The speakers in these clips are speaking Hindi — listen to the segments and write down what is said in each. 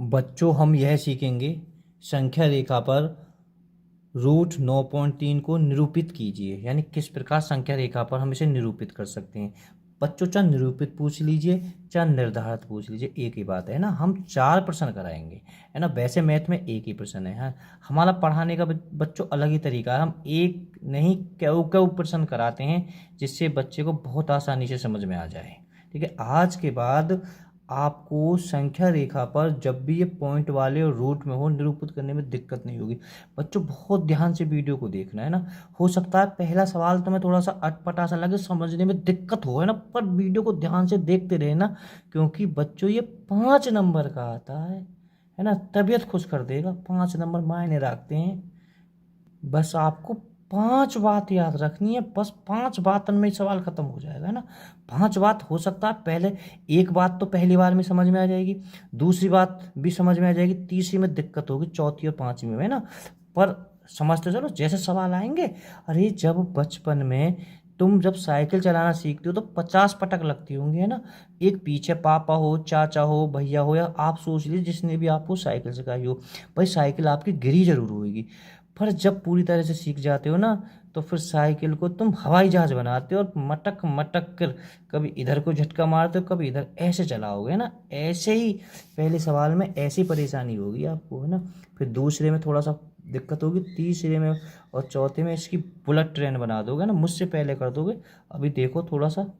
बच्चों हम यह सीखेंगे संख्या रेखा पर रूट 9.3 को निरूपित कीजिए, यानी किस प्रकार संख्या रेखा पर हम इसे निरूपित कर सकते हैं। बच्चों चाहे निरूपित पूछ लीजिए चाहे निर्धारित पूछ लीजिए, एक ही बात है ना। हम 4 प्रश्न कराएंगे, है ना। वैसे मैथ में एक ही प्रश्न है, हाँ। हमारा पढ़ाने का बच्चों अलग ही तरीका है। हम एक नहीं कई प्रश्न कराते हैं जिससे बच्चे को बहुत आसानी से समझ में आ जाए। ठीक है, आज के बाद आपको संख्या रेखा पर जब भी ये पॉइंट वाले और रूट में हो निरूपित करने में दिक्कत नहीं होगी। बच्चों बहुत ध्यान से वीडियो को देखना है ना। हो सकता है पहला सवाल तुम्हें थोड़ा सा अटपटा सा लगे, समझने में दिक्कत हो, है ना, पर वीडियो को ध्यान से देखते रहना, क्योंकि बच्चों ये 5 नंबर का आता है ना। तबीयत खुश कर देगा, 5 नंबर मायने रखते हैं। बस आपको 5 बात याद रखनी है, बस 5 बातन में सवाल खत्म हो जाएगा, है ना। 5 बात हो सकता है पहले एक बात तो पहली बार में समझ में आ जाएगी, दूसरी बात भी समझ में आ जाएगी, तीसरी में दिक्कत होगी, चौथी और पांचवी में, है ना। पर समझते चलो जैसे सवाल आएंगे। अरे जब बचपन में तुम जब साइकिल चलाना सीखते हो तो 50 पटक लगती होंगी, है ना। एक पीछे पापा हो, चाचा हो, भैया हो, या आप सोच लीजिए जिसने भी आपको साइकिल सिखाई हो, भाई साइकिल आपकी गिरी जरूर होगी। पर जब पूरी तरह से सीख जाते हो ना, तो फिर साइकिल को तुम हवाई जहाज बनाते हो और मटक मटक कर कभी इधर को झटका मारते हो कभी इधर, ऐसे चलाओगे ना। ऐसे ही पहले सवाल में ऐसी परेशानी होगी आपको, है ना। फिर दूसरे में थोड़ा सा दिक्कत होगी, तीसरे में और चौथे में इसकी बुलेट ट्रेन बना दोगे ना, मुझसे पहले कर दोगे। अभी देखो थोड़ा सा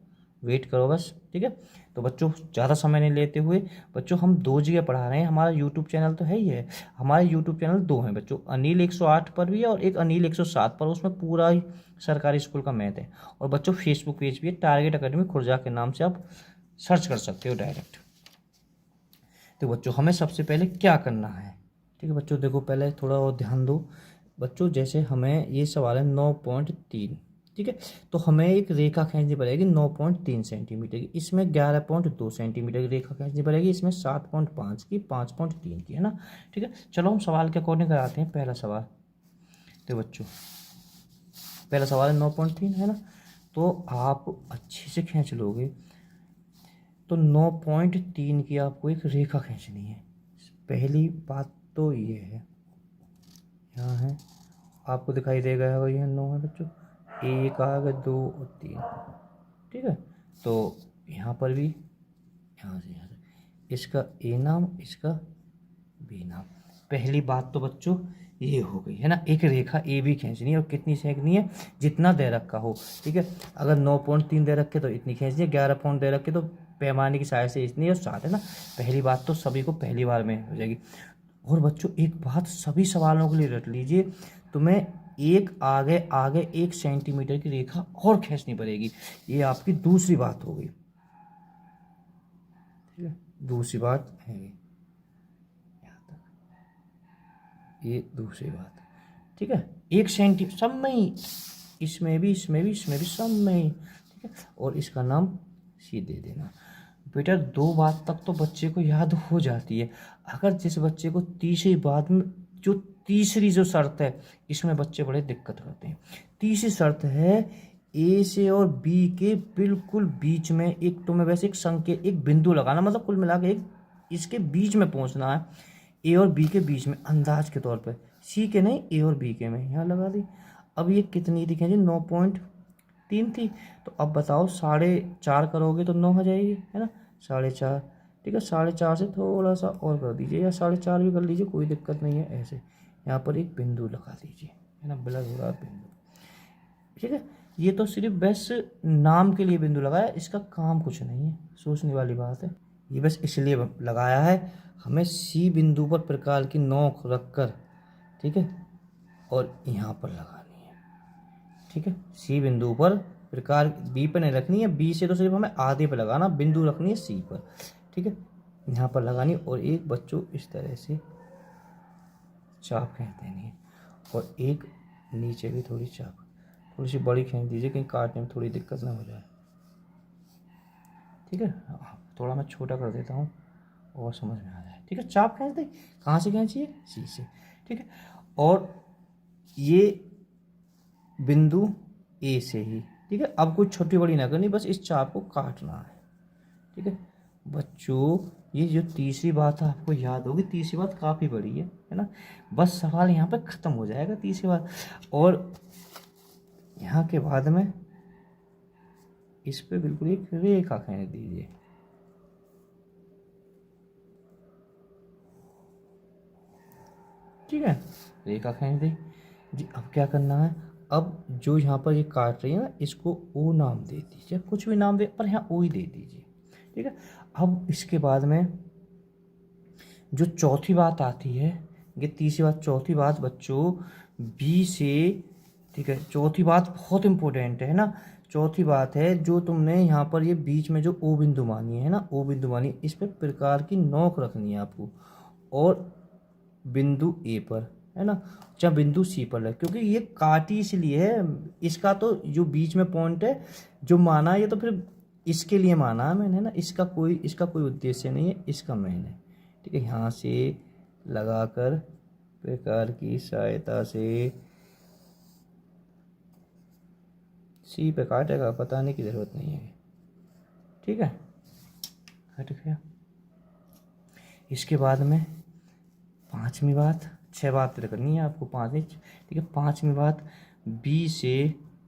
वेट करो बस, ठीक है। तो बच्चों ज़्यादा समय नहीं लेते हुए, बच्चों हम 2 जगह पढ़ा रहे हैं। हमारा यूट्यूब चैनल तो है ही है, हमारे यूट्यूब चैनल 2 हैं बच्चों, अनिल 108 पर भी है और एक अनिल 107 पर, उसमें पूरा ही सरकारी स्कूल का मैथ है। और बच्चों फेसबुक पेज भी है, टारगेट अकेडमी खुर्जा के नाम से आप सर्च कर सकते हो डायरेक्ट। तो बच्चों हमें सबसे पहले क्या करना है, ठीक है बच्चों, देखो पहले थोड़ा और ध्यान दो बच्चों। जैसे हमें ये सवाल है 9.3, ठीक है। तो हमें एक रेखा खींचनी पड़ेगी 9.3 सेंटीमीटर की, इसमें 11.2 सेंटीमीटर की रेखा खींचनी पड़ेगी, इसमें 7.5 की, 5.3 की, है ना। ठीक है, चलो हम सवाल के अकॉर्डिंग कराते हैं पहला सवाल। तो बच्चों पहला सवाल है 9.3, है ना। तो आप अच्छे से खींच लोगे। तो 9.3 की आपको एक रेखा खींचनी है। पहली बात तो ये है, यहाँ है, आपको दिखाई देगा है, यह 9 है बच्चों, एक आ गए, 2 और 3, ठीक है। तो यहाँ पर भी यहाँ से इसका ए नाम, इसका बी नाम। पहली बात तो बच्चों ये हो गई, है ना। एक रेखा ए भी खींचनी है, और कितनी खींचनी है, जितना दे रखा हो, ठीक है। अगर 9.3 दे रखे तो इतनी खींचनी है, 11 पॉइंट दे रखे तो पैमाने की सहायता से इतनी, और 7, है ना। पहली बात तो सभी को पहली बार में हो जाएगी। और बच्चों एक बात सभी सवालों के लिए रट लीजिए, तुम्हें एक आगे आगे 1 सेंटीमीटर की रेखा और खींचनी पड़ेगी। ये आपकी दूसरी बात हो गई, ठीक है, दूसरी बात है यहाँ तक, ये दूसरी बात, ठीक है। 1 सेंटी सब में ही, इसमें भी, इसमें भी, इसमें भी, सब में ही, ठीक है। और इसका नाम सी दे देना बेटा। 2 बात तक तो बच्चे को याद हो जाती है। अगर जिस बच्चे को तीसरी बात में जो तीसरी जो शर्त है, इसमें बच्चे बड़े दिक्कत करते हैं। तीसरी शर्त है ए से और बी के बिल्कुल बीच में एक, तुम्हें वैसे एक संकेत, एक बिंदु लगाना, मतलब कुल मिला के एक इसके बीच में पहुंचना है, ए और बी के बीच में, अंदाज के तौर पर, सी के नहीं, ए और बी के में, यहाँ लगा दी। अब ये कितनी दिखे जी, 9.3 थी। तो अब बताओ 4.5 करोगे तो 9 हो जाएगी, है ना, 4.5, ठीक है। 4.5 से थोड़ा सा और कर दीजिए, या 4.5 भी कर लीजिए, कोई दिक्कत नहीं है। ऐसे यहाँ पर एक बिंदु लगा दीजिए, है ना, ब्लर हो रहा बिंदु, ठीक है। ये तो सिर्फ बस नाम के लिए बिंदु लगाया, इसका काम कुछ नहीं है, सोचने वाली बात है। ये बस इसलिए लगाया है, हमें सी बिंदु पर प्रकार की नोक रखकर, ठीक है, और यहाँ पर लगानी है, ठीक है। सी बिंदु पर प्रकार बी पर नहीं रखनी है, बी से तो सिर्फ हमें आधे पर लगाना, बिंदु रखनी है सी पर, ठीक है, यहाँ पर लगानी। और एक बच्चों इस तरह से चाप खींच देनी है, और एक नीचे भी थोड़ी चाप, थोड़ी सी बड़ी खींच दीजिए, कहीं काटने में थोड़ी दिक्कत ना हो जाए, ठीक है। थोड़ा मैं छोटा कर देता हूँ और समझ में आ जाए, ठीक है। चाप खींच दे, कहाँ से खींचिए, सी से, ठीक है। और ये बिंदु ए से ही, ठीक है। अब कुछ छोटी बड़ी ना करनी, बस इस चाप को काटना है, ठीक है बच्चों। ये जो तीसरी बात है आपको याद होगी, तीसरी बात काफ़ी बड़ी है ना। बस सवाल यहाँ पे ख़त्म हो जाएगा तीसरी बात। और यहाँ के बाद में इस पे बिल्कुल एक रेखा खींच दीजिए। ठीक है, रेखा खींच दी जी। अब क्या करना है, अब जो यहाँ पर ये काट रही है ना, इसको ओ नाम दे दीजिए, कुछ भी नाम दे, पर यहाँ ओ ही दे दीजिए। ठीक है, अब इसके बाद में जो चौथी बात आती है, ये तीसरी बात, चौथी बात बच्चों बी से, ठीक है, चौथी बात बहुत इंपॉर्टेंट है ना। चौथी बात है जो तुमने यहाँ पर ये बीच में जो ओ बिंदु मानी है ना, ओ बिंदु मानी, इस पे प्रकार की नोक रखनी है आपको, और बिंदु ए पर, है ना, चाहे बिंदु सी पर है, क्योंकि ये काटी इसलिए है, इसका तो जो बीच में पॉइंट है जो माना है, ये तो फिर इसके लिए माना है मैंने ना, इसका कोई उद्देश्य नहीं है, इसका मैंने, ठीक है, यहाँ से लगाकर प्रकार की सहायता से सी पे काटेगा, बताने की ज़रूरत नहीं है। ठीक है, हट गया। इसके बाद में पांचवी बात, 6 बात करनी है आपको, 5 नहीं, ठीक है। पांचवी बात, बी से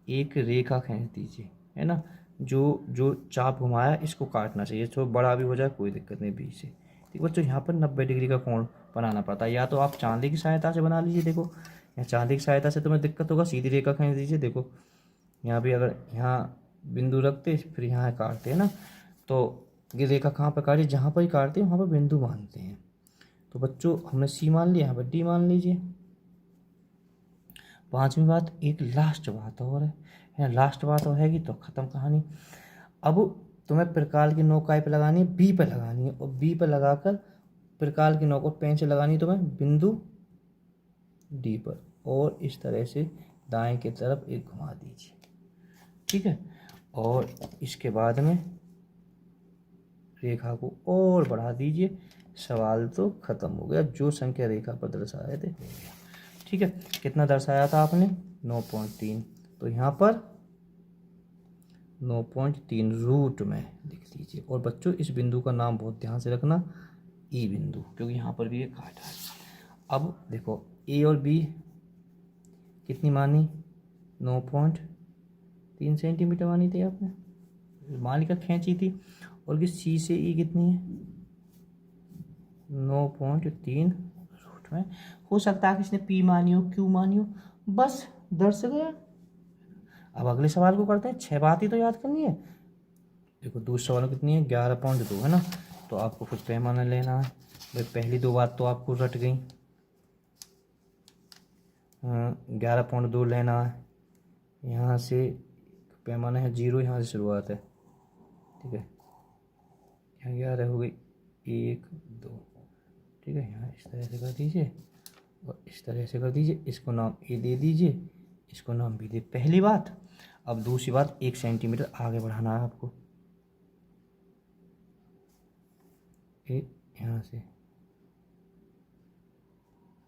एक रेखा खींच दीजिए, है ना, जो चाप घुमाया इसको काटना चाहिए, तो बड़ा भी हो जाए कोई दिक्कत नहीं बी से। ठीक है बच्चों, यहाँ पर 90 डिग्री का कोण बनाना पड़ता है, या तो आप चांदी की सहायता से बना लीजिए, देखो यहाँ चांदी की सहायता से तुम्हें दिक्कत होगा, सीधी रेखा खींच दीजिए। देखो यहाँ भी अगर यहाँ बिंदु रखते फिर यहाँ काटते हैं ना, तो ये रेखा कहाँ पर काटी, जहाँ पर ही काटते हैं वहाँ पर बिंदु मानते हैं। तो बच्चों हमने सी मान लिया, यहाँ पर डी मान लीजिए। पांचवी बात, एक लास्ट बात और है, लास्ट बात और हैगी तो ख़त्म कहानी। अब तुम्हें प्रकार की नोक काय पे लगानी है, बी पे लगानी है, और बी पे लगाकर प्रकार की नोक और पेन से लगानी है तुम्हें बिंदु डी पर, और इस तरह से दाएं की तरफ एक घुमा दीजिए। ठीक है, और इसके बाद में रेखा को और बढ़ा दीजिए, सवाल तो खत्म हो गया, जो संख्या रेखा पर दर्शाए थे हो गया। ठीक है, कितना दर्शाया था आपने, 9.3, तो यहाँ पर 9.3 रूट में लिख दीजिए। और बच्चों इस बिंदु का नाम बहुत ध्यान से रखना, ई बिंदु, क्योंकि यहाँ पर भी एक काटा है। अब देखो ए और बी कितनी मानी, 9.3 सेंटीमीटर मानी थी आपने, मालिका खींची थी। और कि सी से ई कितनी है, 9.3 रूट में। हो सकता है किसने पी मानी हो, क्यू मानी हो, बस दर्श गया। अब अगले सवाल को करते हैं, 6 बात ही तो याद करनी है। देखो दूसरे सवाल कितनी है, 11.2 है ना, तो आपको फिर पैमाना लेना है। भाई पहली 2 बात तो आपको रट गई, 11.2 लेना है, यहाँ से पैमाना है 0, यहाँ से शुरुआत है। ठीक है, यहाँ 11 हो गई, 1 2, ठीक है, यहाँ इस तरह से कर दीजिए और इस तरह से कर दीजिए, इसको नाम ए दे दीजिए, इसको नाम बी दे, पहली बात। अब दूसरी बात, 1 सेंटीमीटर आगे बढ़ाना है आपको, ए यहाँ से,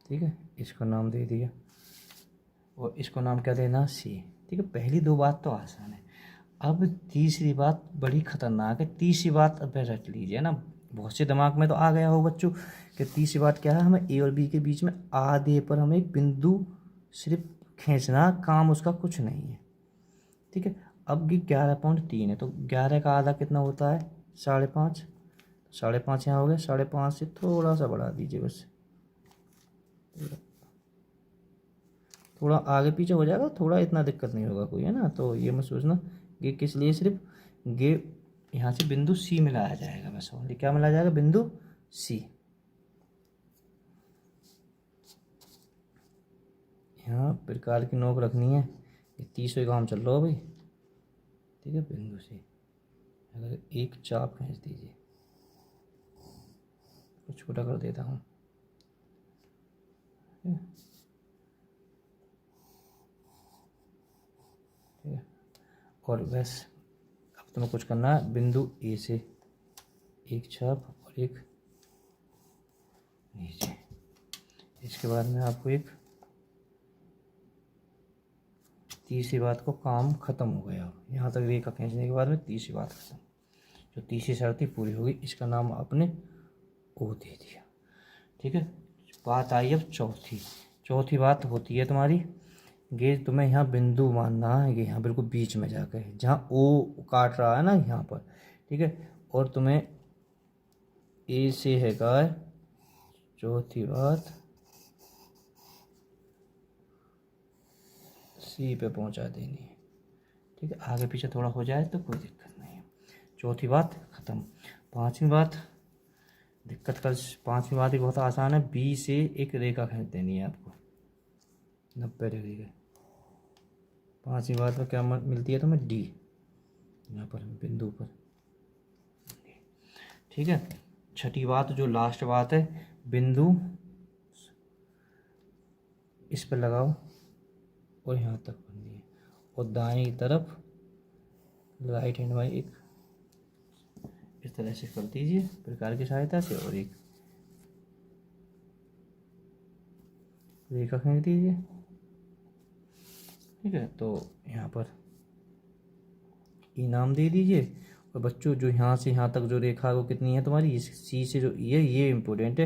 ठीक है, इसको नाम दे दिया और इसको नाम क्या देना, सी। ठीक है, पहली 2 बात तो आसान है। अब तीसरी बात बड़ी खतरनाक है, तीसरी बात अब रट लीजिए ना, बहुत से दिमाग में तो आ गया हो बच्चों कि तीसरी बात क्या है, हमें ए और बी के बीच में आधे पर हमें एक बिंदु सिर्फ खींचना, काम उसका कुछ नहीं है। ठीक है, अब ये 11.3 है, तो 11 का आधा कितना होता है, 5.5, 5.5 यहाँ हो गया, 5.5 से थोड़ा सा बढ़ा दीजिए, बस थोड़ा आगे पीछे हो जाएगा, थोड़ा इतना दिक्कत नहीं होगा कोई, है ना। तो ये मत सोचना ये किस लिए, सिर्फ ये यहाँ से बिंदु सी मिलाया जाएगा, बस ओनली क्या मिलाया जाएगा, बिंदु सी। यहाँ प्रकार की नोक रखनी है, ये 30 काम चल रहा हो भाई। ठीक है, बिंदु सी, अगर एक चाप खींच दीजिए, तो छोटा कर देता हूँ, ठीक है, और बस अब तुम्हें कुछ करना है, बिंदु ए से एक छाप और एक नीचे, इसके बाद में आपको एक तीसरी बात को काम खत्म हो गया, यहाँ तक रेखा खींचने के बाद में तीसरी बात खत्म, जो तीसरी शर्त थी पूरी होगी, इसका नाम आपने ओ दे दिया। ठीक है, बात आई अब चौथी बात होती है तुम्हारी, ये तुम्हें यहाँ बिंदु मानना है, ये यहाँ बिल्कुल बीच में जाकर है जहाँ ओ काट रहा है ना यहाँ पर। ठीक है, और तुम्हें ए से है गाय, चौथी बात सी पे पहुँचा देनी है। ठीक है, आगे पीछे थोड़ा हो जाए तो कोई दिक्कत नहीं है। चौथी बात ख़त्म। पांचवी बात दिक्कत कर, पांचवी बात ही बहुत आसान है, बी से एक रेखा खींच देनी है आपको 90 डिग्री के। पांचवी बात में क्या मिलती है तुम्हें, डी, यहाँ पर बिंदु पर। ठीक है, छठी बात जो लास्ट बात है, बिंदु इस पर लगाओ और यहाँ तक करनी है, और दाएं तरफ राइट हैंड बाई एक इस तरह से कर दीजिए प्रकार की सहायता से, और एक रेखा खींच दीजिए। ठीक है, तो यहाँ पर इनाम दे दीजिए। और बच्चों जो यहाँ से यहाँ तक जो रेखा वो कितनी है तुम्हारी, सी से जो ये इम्पोर्टेंट है,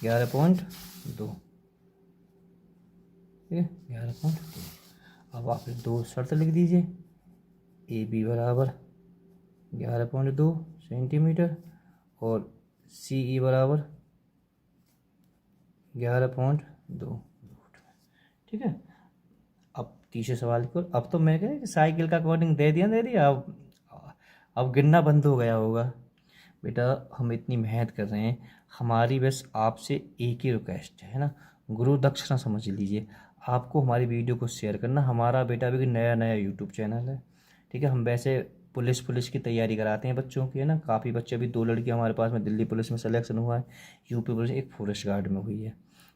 11.2। ठीक है, 11.2। अब आप दो शर्त लिख दीजिए, ए बी बराबर 11.2 सेंटीमीटर और सी ई बराबर 11.2 फुट। ठीक है, अब तीसरे सवाल को, अब तो मैं कह साइकिल का कोडिंग दे दिया। अब गिनना बंद हो गया होगा। बेटा हम इतनी मेहनत कर रहे हैं, हमारी बस आपसे एक ही रिक्वेस्ट है ना, गुरु दक्षिणा समझ लीजिए। आपको हमारी वीडियो को शेयर करना। हमारा बेटा भी नया यूट्यूब चैनल है। ठीक है, हम वैसे पुलिस की तैयारी कराते हैं बच्चों की, है ना। काफ़ी बच्चे, अभी 2 लड़कियां हमारे पास में दिल्ली पुलिस में सिलेक्शन हुआ है, यूपी पुलिस, एक फॉरेस्ट गार्ड में हुई है।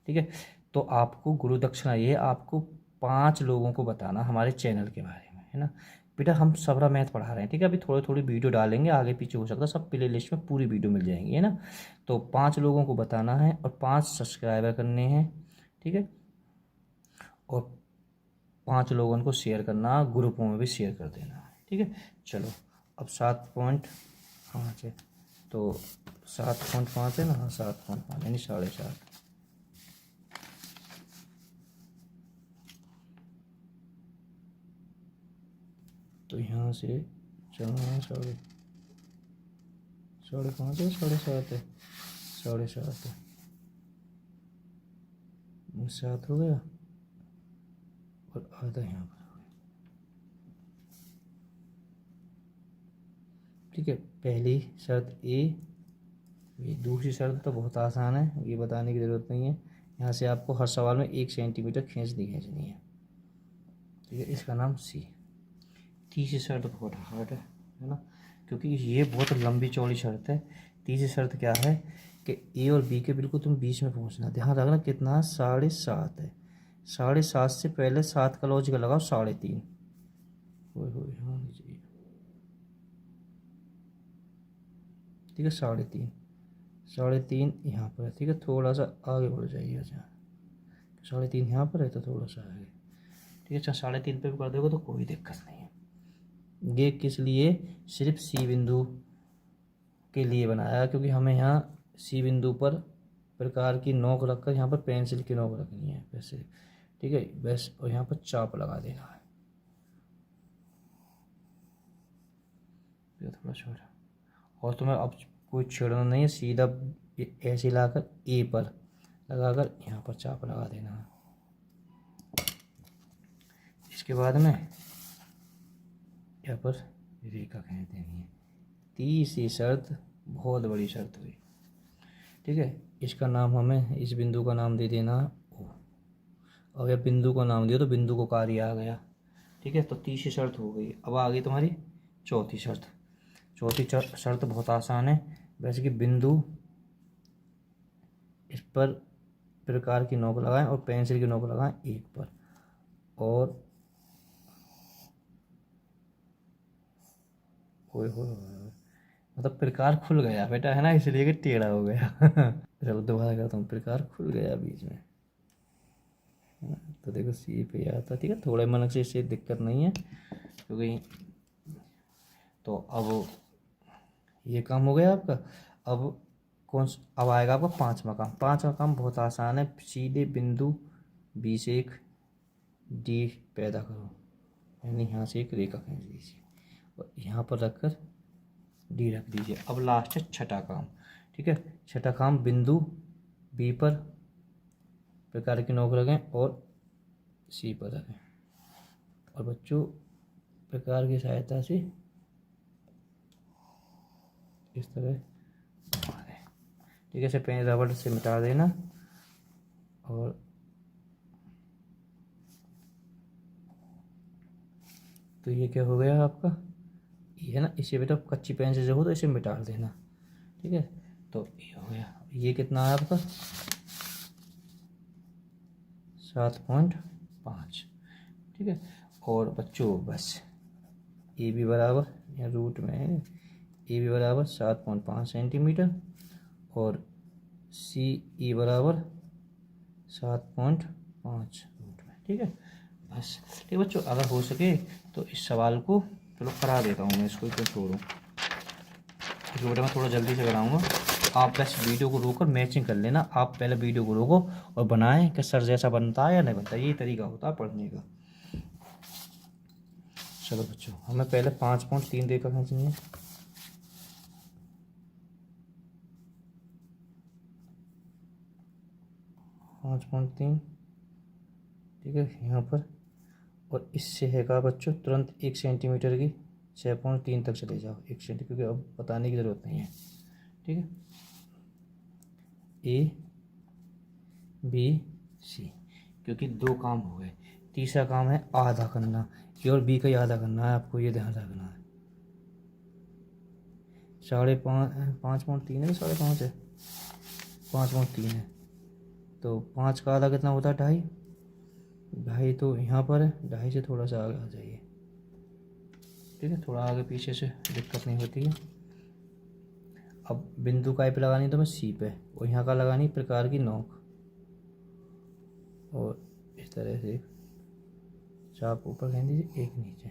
ठीक है, तो आपको गुरु दक्षिणा ये आपको 5 लोगों को बताना हमारे चैनल के बारे में, है ना। बेटा हम सबरा मैथ पढ़ा रहे हैं। ठीक है, अभी थोड़ी वीडियो डालेंगे, आगे पीछे हो सकता है, सब प्ले लिस्ट में पूरी वीडियो मिल जाएंगी, है ना। तो 5 लोगों को बताना है और 5 सब्सक्राइबर करने हैं। ठीक है, और 5 लोगों को शेयर करना, ग्रुपों में भी शेयर कर देना है। ठीक है, चलो अब 7.5 है, तो 7.5 है ना, हाँ 7.5 यानी 7.5। तो यहाँ से चलना 5.5 है, 7.5 है, 7.5 है, 7.5 है, 7 हो गया और आधा यहाँ पर हो गया। ठीक है, पहली शर्त ए, ये दूसरी शर्त तो बहुत आसान है, ये बताने की ज़रूरत नहीं है। यहाँ से आपको हर सवाल में 1 सेंटीमीटर खींचनी है। ठीक है, इसका नाम सी। तीसरी शर्त बहुत हार्ड है ना, क्योंकि ये बहुत लंबी चौड़ी शर्त है। तीसरी शर्त क्या है कि ए और बी के बिल्कुल तुम बीच में पहुंचना। ध्यान रखना कितना, 7.5 है। 7.5 से पहले 7 का लॉजिक लगाओ, 3.5 होनी चाहिए। ठीक है, 3.5, 3.5 यहाँ पर है। ठीक है, थोड़ा सा आगे बढ़ जाइए, अच्छा 3.5 यहाँ पर है तो थोड़ा सा आगे। ठीक है, अच्छा 3.5 पे भी कर दोगे तो कोई दिक्कत नहीं है। ये किस लिए, सिर्फ सी बिंदु के लिए बनाया, क्योंकि हमें यहाँ सी बिंदु पर प्रकार की नोक रखकर यहाँ पर पेंसिल की नोक रखनी है वैसे। ठीक है, बस, और यहाँ पर चाप लगा देना है, थोड़ा छोटा। और तुम्हें अब कोई छेड़ना नहीं है, सीधा ऐसे लाकर ए पर लगाकर यहाँ पर चाप लगा देना है। इसके बाद में यहाँ पर रेखा खींच देनी है। तीसरी शर्त बहुत बड़ी शर्त हुई। ठीक है, इसका नाम हमें, इस बिंदु का नाम दे देना ओ। अब यह बिंदु का नाम दिया तो बिंदु को कार्य आ गया। ठीक है, तो तीसरी शर्त हो गई। अब आ गई तुम्हारी चौथी शर्त। चौथी शर्त बहुत आसान है, वैसे कि बिंदु इस पर प्रकार की नोक लगाएं और पेंसिल की नोक लगाएं एक पर, और मतलब प्रकार खुल गया बेटा, है ना, इसलिए कि टेढ़ा हो गया। चलो दोबारा करता हूँ, प्रकार खुल गया बीच में, तो देखो सी पे आता। ठीक है, थोड़े मन से इससे दिक्कत नहीं है, क्योंकि तो अब ये काम हो गया आपका। अब अब आएगा आपका पाँचवा काम। पाँचवा काम बहुत आसान है। सीधे बिंदु बी से एक डी पैदा करो, यानी यहाँ से एक रेखा खींच दीजिए और यहाँ पर रखकर डी रख दीजिए। अब लास्ट है छठा काम। ठीक है, छठा काम, बिंदु बी पर प्रकार की नोक रखें और सी पर रखें और बच्चों प्रकार की सहायता से इस तरह घुमा दें। ठीक है, इसे पेन रबड़ से मिटा देना और तो ये क्या हो गया आपका, ये है ना, इसे बेटा कच्ची पेन से जो हो तो इसे मिटा देना। ठीक है, तो ये हो गया। ये कितना है आपका 7.5। ठीक है, और बच्चों बस ए बी बराबर, या रूट में है, ए बी बराबर 7.5 सेंटीमीटर और सी ई बराबर 7.5 रूट में। ठीक है, बस। ठीक है बच्चों, अगर हो सके तो इस सवाल को चलो करा देता हूँ मैं, इसको क्यों छोड़ूँ, क्योंकि बेटा मैं थोड़ा जल्दी से कराऊंगा। आप बस वीडियो को रोककर मैचिंग कर लेना। आप पहले वीडियो को रोको और बनाएं कि सर जैसा बनता है या नहीं बनता, यही तरीका होता है पढ़ने का। चलो बच्चों, हमें पहले 5.3 रेखा खींचनी है। पाँच पॉइंट तीन, ठीक है, यहाँ पर, और इससे हैगा बच्चों तुरंत 1 सेंटीमीटर की 6.3 तक चले जाओ। 1 सेंटीमीटर, क्योंकि अब बताने की ज़रूरत नहीं है। ठीक है, ए बी सी, क्योंकि 2 काम हो गए। तीसरा काम है आधा करना, ए और बी का ही आधा करना है आपको, ये ध्यान रखना है। 5.3 है, 5.5 है, 5.3 है, तो 5 का आधा कितना होता है 2.5। 2.5 तो यहाँ पर है, 2.5 से थोड़ा सा आगे आ जाइए। ठीक है, थोड़ा आगे पीछे से दिक्कत नहीं होती है। अब बिंदु काय पे लगानी तो मैं सी पे, और यहाँ का लगानी प्रकार की नोक, और इस तरह से एक चाप ऊपर खींच दीजिए, एक नीचे।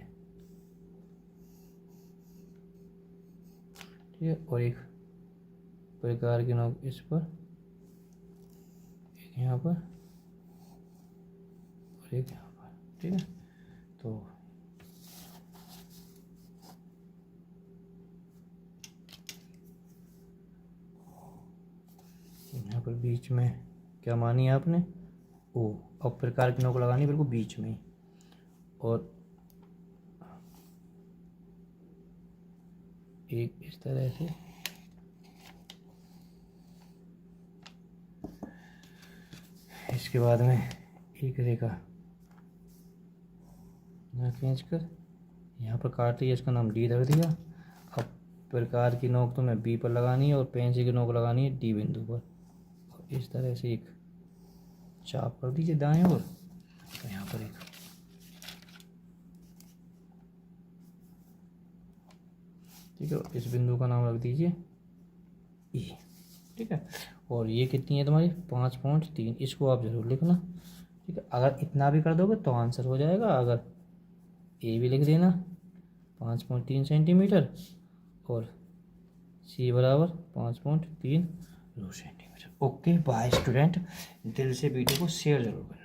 ठीक है, और एक प्रकार की नोक इस पर, एक यहाँ पर और एक यहाँ पर। ठीक है, तो यहाँ पर बीच में क्या मानी आपने, ओ। अब प्रकार की नोक लगानी बिल्कुल बीच में ही, और एक इस तरह से इसके बाद में एक रेखा खींच कर यहाँ पर काट लिया, इसका नाम डी रख दिया। अब प्रकार की नोक तो मैं बी पर लगानी है और पेंसिल की नोक लगानी है डी बिंदु पर, और इस तरह से एक चाप कर दीजिए दाएं ओर, तो यहाँ पर एक, ठीक है, इस बिंदु का नाम रख दीजिए ई। ठीक है, और ये कितनी है तुम्हारी 5.3, इसको आप जरूर लिखना। ठीक है, अगर इतना भी कर दोगे तो आंसर हो जाएगा। अगर ए भी लिख देना 5.3 सेंटीमीटर और सी बराबर 5.3 सेंटीमीटर। ओके बाय स्टूडेंट, दिल से वीडियो को शेयर जरूर करना।